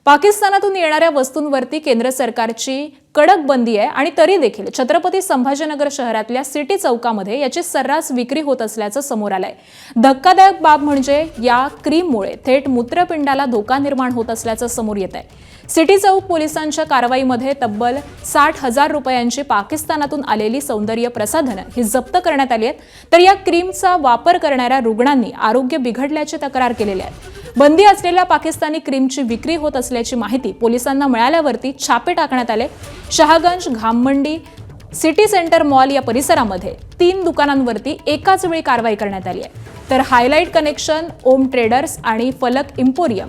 पाकिस्तानातून येणाऱ्या वस्तूंवरती केंद्र सरकारची कडक बंदी आहे आणि तरी देखील छत्रपती संभाजीनगर शहरातल्या सिटी चौकामध्ये याची सर्रास विक्री होत असल्याचं समोर आलंय। धक्कादायक बाब म्हणजे या क्रीममुळे थेट मूत्रपिंडाला धोका निर्माण होत असल्याचं समोर येत आहे। सिटी चौक पोलिसांच्या कारवाईमध्ये तब्बल 60,000 रुपयांची पाकिस्तानातून आलेली सौंदर्य प्रसाधनं ही जप्त करण्यात आली आहेत, तर या क्रीमचा वापर करणाऱ्या रुग्णांनी आरोग्य बिघडल्याची तक्रार केलेली आहे। बंदी असलेल्या पाकिस्तानी क्रीमची विक्री होत असल्याची माहिती पोलिसांना मिळाल्यावरती छापे टाकण्यात आले। शहागंज, घाममंडी, सिटी सेंटर मॉल या परिसरामध्ये 3 दुकानांवरती एकाच वेळी कारवाई करण्यात आली आहे। तर हायलाइट कनेक्शन, ओम ट्रेडर्स आणि फलक इम्पोरियम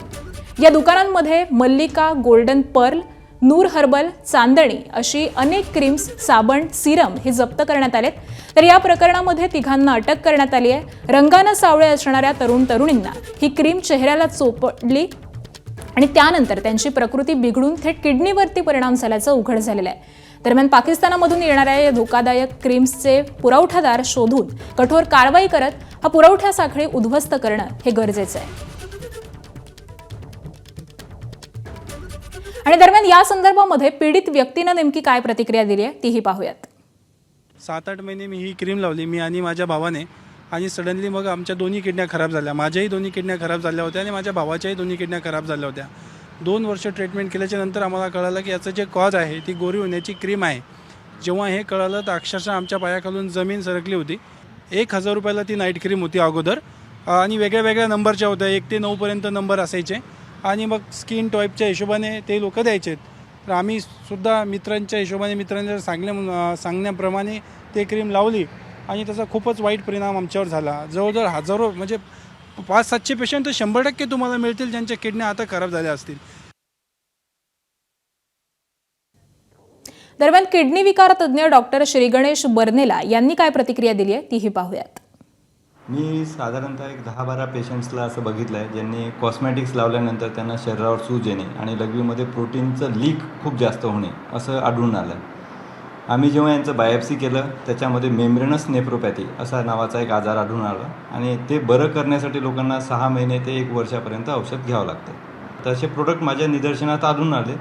या दुकानांमध्ये मल्लिका, गोल्डन पर्ल, नूर हर्बल, चांदणी अशी अनेक क्रीम्स, साबण, सिरम हे जप्त करण्यात आलेत। तर या प्रकरणामध्ये तिघांना अटक करण्यात आली आहे। रंगाने सावळे असणाऱ्या तरुणींना ही क्रीम चेहऱ्याला चोपडली आणि त्यानंतर त्यांची प्रकृती बिघडून थेट किडनीवरती परिणाम झाल्याचं उघड झालेलं आहे। दरम्यान पाकिस्तानामधून येणाऱ्या या धोकादायक क्रीम्सचे पुरवठादार शोधून कठोर कारवाई करत हा पुरवठा साखळी उद्ध्वस्त करणं हे गरजेचं आहे। आणि दरम्यान या संदर्भामध्ये पीडित व्यक्तीने नेमकी काय प्रतिक्रिया दिली आहे तीही पाहूयात। 7-8 महिने मी ही क्रीम लावली, मी आणि माझ्या भावाने, आणि सडनली मग आमच्या दोन्ही किडन्या खराब झाल्या। माझ्याही दोन्ही किडन्या खराब झाल्या होत्या आणि माझ्या भावाच्याही दोन्ही किडन्या खराब झाल्या होत्या। 2 वर्ष ट्रीटमेंट केल्याच्या नंतर आम्हाला कळालं की याचं जे कॉज आहे ती गोरी होण्याची क्रीम आहे। जेव्हा हे कळालं तर अक्षरशः आमच्या पायाखालून जमीन सरकली होती। 1,000 रुपयाला ती नाईट क्रीम होती अगोदर, आणि वेगळ्या वेगळ्या नंबरच्या होत्या, 1 ते 9 पर्यंत नंबर असायचे, आणि मग स्किन टाईपच्या हिशोबाने ते लोक द्यायचे। तर आम्ही सुद्धा मित्रांच्या हिशोबाने, मित्रांच्या सांगण्याप्रमाणे ते क्रीम लावली आणि त्याचा खूपच वाईट परिणाम आमच्यावर झाला। जवळजवळ हजारो, म्हणजे 500-700 पेशंट तर 100% तुम्हाला मिळतील ज्यांच्या किडन्या आता खराब झाल्या असतील। दरम्यान किडनी विकार तज्ज्ञ डॉक्टर श्रीगणेश बर्नेला यांनी काय प्रतिक्रिया दिली आहे तीही पाहूयात। मी साधारणतः एक 10-12 पेशंट्सला असं बघितलं आहे ज्यांनी कॉस्मॅटिक्स लावल्यानंतर त्यांना शरीरावर सूज येणे आणि लघवीमध्ये प्रोटीनचं लीक खूप जास्त होणे असं आढळून आलं। आम्ही जेव्हा यांचं बायोप्सी केलं त्याच्यामध्ये मेम्ब्रेनस नेफ्रोपॅथी असा नावाचा एक आजार आढळून आला, आणि ते बरं करण्यासाठी लोकांना 6 महिने ते 1 वर्षापर्यंत औषध घ्यावं लागतं। तर असे प्रोडक्ट माझ्या निदर्शनात आढळून आले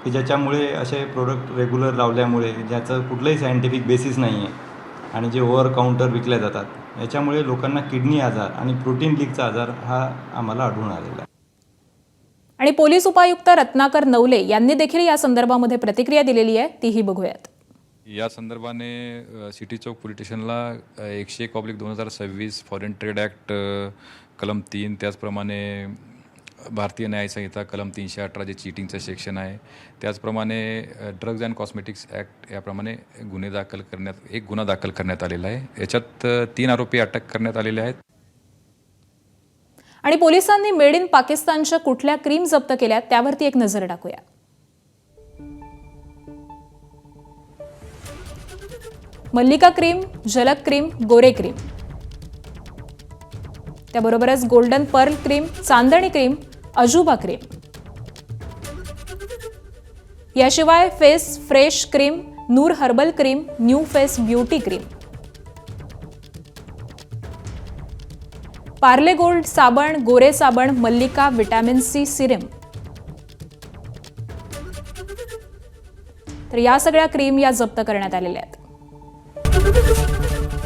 की ज्याच्यामुळे असे प्रोडक्ट रेग्युलर लावल्यामुळे, ज्याचं कुठलंही सायंटिफिक बेसिस नाही आहे आणि जे ओव्हर काउंटर विकल्या जातात, याच्यामुळे लोकांना किडनी आजार आणि प्रोटीन लीकचा आजार हा आम्हाला आढळून आलेला आहे। आणि पोलीस उपायुक्त रत्नाकर नवले यांनी देखील या संदर्भामध्ये प्रतिक्रिया दिलेली आहे तीही बघूयात। या संदर्भाने सिटी चौक पोलीस स्टेशनला 101/2026 फॉरेन ट्रेड ॲक्ट कलम 3, त्याचप्रमाणे भारतीय न्याय संहिता कलम 318 जे चीटिंगचं सेक्शन आहे, त्याचप्रमाणे ड्रग्ज अँड कॉस्मेटिक्स ॲक्ट याप्रमाणे एक गुन्हा दाखल करण्यात आलेला आहे। याच्यात 3 आरोपी अटक करण्यात आलेले आहेत। आणि पोलिसांनी मेड इन पाकिस्तानच्या कुठल्या क्रीम जप्त केल्या त्यावरती एक नजर टाकूया। मल्लिका क्रीम, झलक क्रीम, गोरे क्रीम, त्याबरोबरच गोल्डन पर्ल क्रीम, चांदणी क्रीम, अजूबा क्रीम, याशिवाय face fresh cream, Noor herbal cream, new face beauty cream, Parle gold साबण, गोरे साबण, मल्लिका विटॅमिन सी सिरम, तर या सगळ्या क्रीम या जप्त करण्यात आलेल्या आहेत।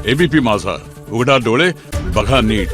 एबीपी माझा, उघडा डोळे बघा नीट।